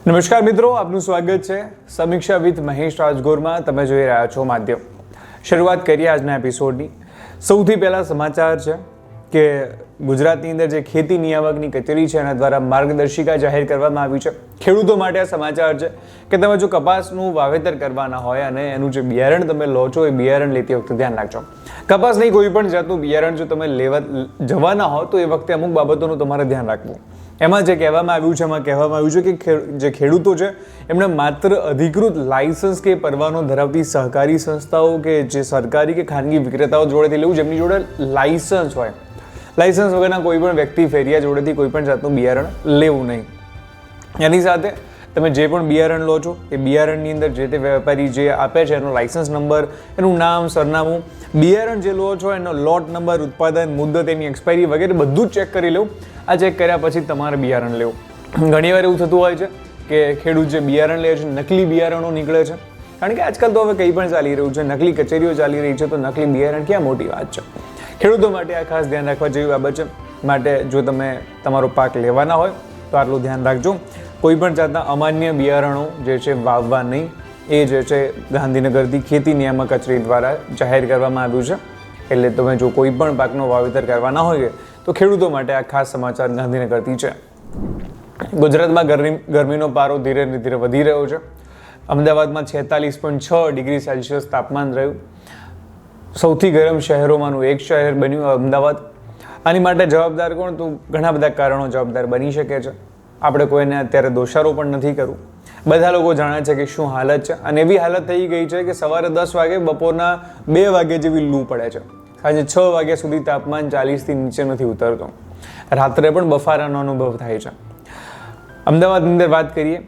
નમસ્કાર મિત્રો, આપનું સ્વાગત છે સમીક્ષા વિથ મહેશ રાજગોરમાં. તમે જોઈ રહ્યા છો માધ્યમ. શરૂઆત કરીએ આજના એપિસોડની. સૌથી પહેલાં સમાચાર છે કે ગુજરાતની અંદર જે ખેતી નિયામકની કચેરી છે એના દ્વારા માર્ગદર્શિકા જાહેર કરવામાં આવી છે. ખેડૂતો માટે આ સમાચાર છે કે તમે જો કપાસનું વાવેતર કરવાના હોય અને એનું જે બિયારણ તમે લો છો એ બિયારણ લેતી વખતે ધ્યાન રાખજો. કપાસ નહીં, કોઈ પણ જાતનું બિયારણ જો તમે લેવા જવાના હો તો એ વખતે અમુક બાબતોનું તમારે ધ્યાન રાખવું. એમાં જે કહેવામાં આવ્યું છે એમાં કહેવામાં આવ્યું છે કે જે ખેડૂતો છે એમણે માત્ર અધિકૃત લાયસન્સ કે પરવાનો ધરાવતી સહકારી સંસ્થાઓ કે જે સરકારી કે ખાનગી વિક્રેતાઓ જોડેથી લેવું, જેમની જોડે લાયસન્સ હોય. લાયસન્સ વગરના કોઈ પણ વ્યક્તિ ફેરિયા જોડેથી કોઈ પણ જાતનું બિયારણ લેવું નહીં. એની સાથે તમે જે પણ બિયારણ લો છો એ બિયારણની અંદર જે તે વેપારી જે આપે છે એનો લાયસન્સ નંબર, એનું નામ, સરનામું, બિયારણ જે લો છો એનો લોટ નંબર, ઉત્પાદન મુદ્દત, એની એક્સપાયરી વગેરે બધું જ ચેક કરી લેવું. આ ચેક કર્યા પછી તમારે બિયારણ લેવું. ઘણીવાર એવું થતું હોય છે કે ખેડૂત જે બિયારણ લે છે નકલી બિયારણો નીકળે છે. કારણ કે આજકાલ તો હવે કંઈ પણ ચાલી રહ્યું છે, નકલી કચેરીઓ ચાલી રહી છે, તો નકલી બિયારણ ક્યાં મોટી વાત છે. ખેડૂતો માટે આ ખાસ ધ્યાન રાખવા જેવી બાબત છે. માટે જો તમે તમારો પાક લેવાના હોય તો આટલું ધ્યાન રાખજો. કોઈ પણ જાતના અમાન્ય બિયારણો જે છે વાવવા નહીં. એ જે છે ગાંધીનગરથી ખેતી નિયામક કચેરી દ્વારા જાહેર કરવામાં આવ્યું છે. એટલે તમે જો કોઈ પણ પાકનો વાવેતર કરવાના હોય તો ખેડૂતો માટે આ ખાસ સમાચાર ગાંધીનગરથી છે. ગુજરાતમાં ગરમીનો પારો ધીરે ધીરે વધી રહ્યો છે. અમદાવાદમાં 46.6 ડિગ્રી સેલ્સિયસ તાપમાન રહ્યું. સૌથી ગરમ શહેરોમાંનું એક શહેર બન્યું અમદાવાદ. આની માટે જવાબદાર કોણ? તો ઘણા બધા કારણો જવાબદાર બની શકે છે. આપણે કોઈને અત્યારે દોષારોપ પણ નથી કરવું. બધા લોકો જાણે છે કે શું હાલત છે, અને એવી હાલત થઈ ગઈ છે કે સવારે 10 વાગે બપોરના 2 વાગે જેવી લૂ પડે છે. સાંજે 6 વાગ્યા સુધી તાપમાન 40થી નીચે નથી ઉતરતું. રાત્રે પણ બફારાનો અનુભવ થાય છે. અમદાવાદની અંદર વાત કરીએ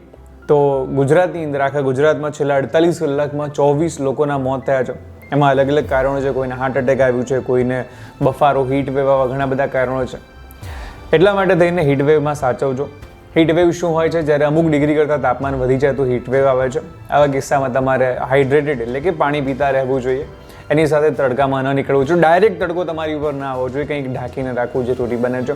તો ગુજરાતની અંદર આખા ગુજરાતમાં છેલ્લા 48 કલાકમાં 24 લોકોના મોત થયા છે. એમાં અલગ અલગ કારણો છે. કોઈને હાર્ટ એટેક આવ્યું છે, કોઈને બફારો, હીટ વેવ, આવા ઘણા બધા કારણો છે. એટલા માટે થઈને હીટ વેવમાં સાચવજો. હીટ વેવ શું હોય છે? જ્યારે અમુક ડિગ્રી કરતાં તાપમાન વધી જાય તો હીટ વેવ આવે છે. આવા કિસ્સામાં તમારે હાઇડ્રેટેડ એટલે કે પાણી પીતા રહેવું જોઈએ. એની સાથે તડકામાં ન નીકળવું જોઈએ. ડાયરેક્ટ તડકો તમારી ઉપર ના આવવો જોઈએ. કંઈક ઢાંકીને રાખવું જે તૂટી બને છે.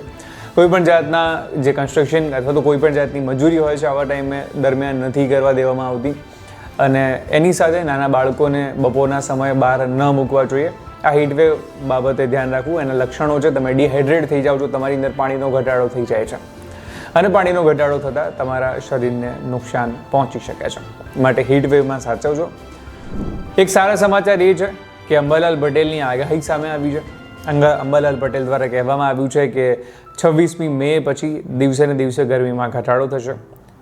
કોઈ પણ જાતના જે કન્સ્ટ્રક્શન અથવા તો કોઈ પણ જાતની મજૂરી હોય છે આવા ટાઈમે દરમિયાન નથી કરવા દેવામાં આવતી. અને એની સાથે નાના બાળકોને બપોરના સમયે બહાર ન મૂકવા જોઈએ. આ હીટવેવ બાબતે ધ્યાન રાખવું. એના લક્ષણો છે તમે ડિહાઇડ્રેટ થઈ જાઓ છો, તમારી અંદર પાણીનો ઘટાડો થઈ જાય છે, અને પાણીનો ઘટાડો થતાં તમારા શરીરને નુકસાન પહોંચી શકે છે. માટે હીટવેવમાં સાચવજો. એક સારા સમાચાર એ છે કે અંબાલાલ પટેલની આગાહી સામે આવી છે. અંબાલાલ પટેલ દ્વારા કહેવામાં આવ્યું છે કે 26મી મે પછી દિવસે ને દિવસે ગરમીમાં ઘટાડો થશે.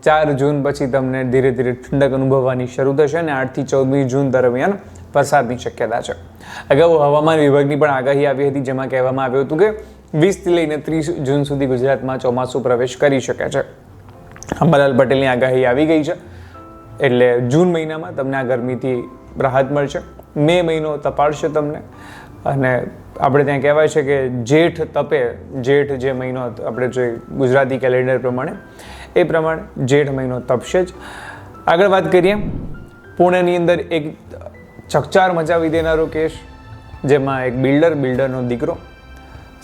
4 જૂન પછી તમને ધીરે ધીરે ઠંડક અનુભવવાની શરૂ થશે અને 8થી 14મી જૂન દરમિયાન વરસાદની શક્યતા છે. અગાઉ હવામાન વિભાગની પણ આગાહી આવી હતી, જેમાં કહેવામાં આવ્યું હતું કે 20થી લઈને 30 જૂન સુધી ગુજરાતમાં ચોમાસું પ્રવેશ કરી શકે છે. અંબાલાલ પટેલની આગાહી આવી ગઈ છે. એટલે જૂન મહિનામાં તમને આ ગરમીથી રાહત મળશે. મે મહિનો તપાડશે તમને. અને આપણે ત્યાં કહેવાય છે કે જેઠ તપે. જેઠ જે મહિનો આપણે જોઈએ ગુજરાતી કેલેન્ડર પ્રમાણે, એ પ્રમાણે જેઠ મહિનો તપશે જ. આગળ વાત કરીએ, પુણેની અંદર એક ચકચાર મચાવી દેનારો કેસ, જેમાં એક બિલ્ડરનો દીકરો,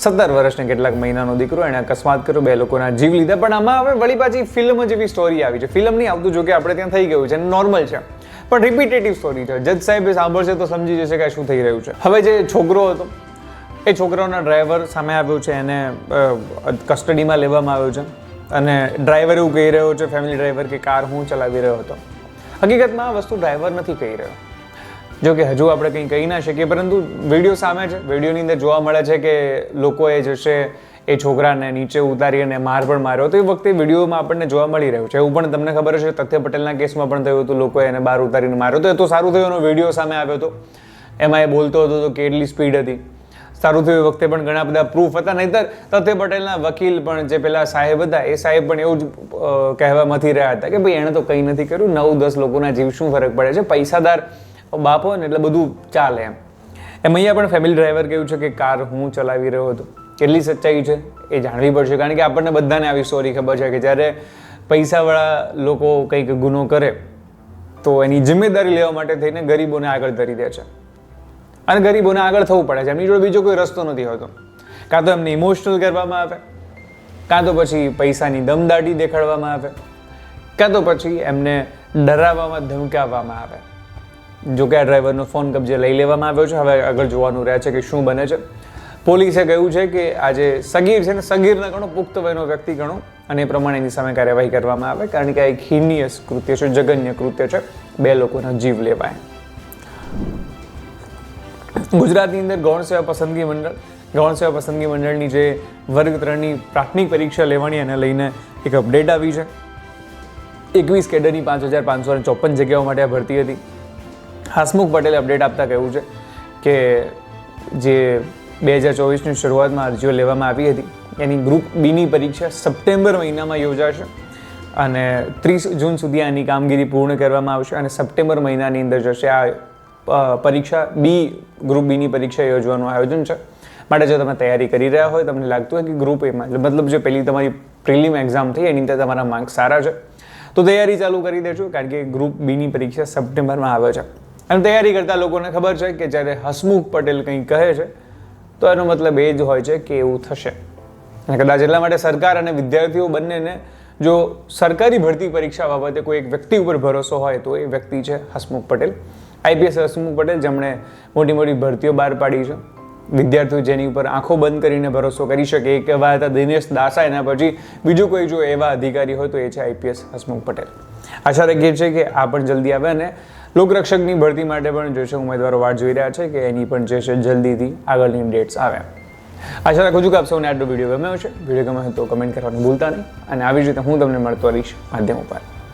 17 વર્ષના કેટલાક મહિનાનો દીકરો, એણે અકસ્માત કર્યો, 2 લોકોના જીવ લીધા. પણ આમાં હવે વળી પાછી ફિલ્મ જેવી સ્ટોરી આવી છે. ફિલ્મ નહીં આવતું, જો કે આપણે ત્યાં થઈ ગયું છે, નોર્મલ છે, પણ રિપીટેટિવ સ્ટોરી છે. જજ સાહેબ સાંભળશે તો સમજી જશે કે શું થઈ રહ્યું છે. હવે જે છોકરો હતો એ છોકરાના ડ્રાઈવર સામે આવ્યો છે, એને કસ્ટડીમાં લેવામાં આવ્યો છે. અને ડ્રાઈવર એવું કહી રહ્યો છે, ફેમિલી ડ્રાઈવર, કે કાર હું ચલાવી રહ્યો હતો. હકીકતમાં આ વસ્તુ ડ્રાઈવર નથી કહી રહ્યો. જો કે હજુ આપણે કંઈ કહી ના શકીએ, પરંતુ વિડીયો સામે છે. વિડીયોની અંદર જોવા મળે છે કે લોકોએ જે છે એ છોકરાને નીચે ઉતારી અને માર પણ માર્યો. તો એ વખતે વિડીયોમાં આપણને જોવા મળી રહ્યું છે. એવું પણ તમને ખબર છે તથ્ય પટેલના કેસમાં પણ થયું હતું, લોકોએ એને બહાર ઉતારીને માર્યો. તો એ તો સારું થયું, એનો વિડીયો સામે આવ્યો હતો. એમાં એ બોલતો હતો કે કેટલી સ્પીડ હતી. સારું થયું, એ વખતે પણ ઘણા બધા પ્રૂફ હતા. નહીંતર તથ્ય પટેલના વકીલ પણ, જે પેલા સાહેબ હતા, એ સાહેબ પણ એવું જ કહેવા મથી રહ્યા હતા કે ભાઈ એણે તો કંઈ નથી કર્યું, 9-10 લોકોના જીવ શું ફરક પડે છે, પૈસાદાર બાપ હોય ને એટલે બધું ચાલે એમ. અહીંયા પણ ફેમિલી ડ્રાઈવર કહ્યું છે કે કાર હું ચલાવી રહ્યો હતો. કેટલી સચ્ચાઈ છે એ જાણવી પડશે. કારણ કે આપણને બધાને આવી સ્ટોરી ખબર છે કે જ્યારે પૈસાવાળા લોકો કંઈક ગુનો કરે તો એની જિમ્મેદારી લેવા માટે થઈને ગરીબોને આગળ ધરી દે છે. અને ગરીબોને આગળ થવું પડે છે. એમની જોડે બીજો કોઈ રસ્તો નથી હોતો. કાં તો એમને ઇમોશનલ કરવામાં આવે, કાં તો પછી પૈસાની દમદાટી દેખાડવામાં આવે, કાં તો પછી એમને ડરાવવામાં ધમકાવવામાં આવે. જો કે આ ડ્રાઈવરનો ફોન કબજે લઈ લેવામાં આવ્યો છે. હવે આગળ જોવાનું રહે છે કે શું બને છે. પોલીસે કહ્યું છે કે આ જે સગીર છે ને, સગીરના ગણો, પુખ્ત વયનો વ્યક્તિ ગણો, અને એ પ્રમાણે એની સામે કાર્યવાહી કરવામાં આવે, કારણ કે આ એક હિનિયસ કૃત્ય છે, જઘન્ય કૃત્ય છે. 2 લોકોના જીવ લેવાય. ગુજરાતની અંદર ગૌણ સેવા પસંદગી મંડળની જે વર્ગ 3ની પ્રાથમિક પરીક્ષા લેવાની એને લઈને એક અપડેટ આવી છે. 21 કેડરની 5554 જગ્યાઓ માટે આ ભરતી હતી. હસમુખ પટેલે અપડેટ આપતા કહ્યું છે કે જે 2024ની શરૂઆતમાં અરજીઓ લેવામાં આવી હતી એની ગ્રુપ બીની પરીક્ષા સપ્ટેમ્બર મહિનામાં યોજાશે અને 30 જૂન સુધી આની કામગીરી પૂર્ણ કરવામાં આવશે અને સપ્ટેમ્બર મહિનાની અંદર જશે આ પરીક્ષા ગ્રુપ બીની પરીક્ષા યોજવાનું આયોજન છે. માટે જો તમે તૈયારી કરી રહ્યા હોય, તમને લાગતું હોય કે ગ્રુપ એમાં મતલબ જે પહેલી તમારી પ્રિલિમ એક્ઝામ થઈ એની અંદર તમારા માર્ક્સ સારા છે, તો તૈયારી ચાલુ કરી દેજો, કારણ કે ગ્રુપ બીની પરીક્ષા સપ્ટેમ્બરમાં આવે છે. અને તૈયારી કરતા લોકોને ખબર છે કે જ્યારે હસમુખ પટેલ કંઈ કહે છે તો એનો મતલબ એ જ હોય છે કે એવું થશે. અને કદાચ એટલા માટે સરકાર અને વિદ્યાર્થીઓ બંનેને જો સરકારી ભરતી પરીક્ષા બાબતે કોઈ એક વ્યક્તિ ઉપર ભરોસો હોય તો એ વ્યક્તિ છે હસમુખ પટેલ, IPS હસમુખ પટેલ, જેમણે મોટી મોટી ભરતીઓ બહાર પાડી છે. વિદ્યાર્થીઓ જેની ઉપર આંખો બંધ કરીને ભરોસો કરી શકે, એક એવા હતા દિનેશ દાસા, એના પછી બીજું કોઈ જો એવા અધિકારી હોય તો એ છે IPS હસમુખ પટેલ. આશા રાખીએ છીએ કે આ પણ જલ્દી આવે અને લોકરક્ષકની ભરતી માટે પણ જે છે ઉમેદવારો વાટ જોઈ રહ્યા છે કે એની પણ જે છે જલ્દીથી આગળની ડેટ્સ આવે. આશા રાખું છું કે આપ સૌને આજનો વિડીયો ગમ્યો હશે. વિડીયો ગમ્યો હોય તો કમેન્ટ કરવાનું ભૂલતા નહીં અને આવી જ રીતે હું તમને મળતો રહીશ માધ્યમ ઉપર.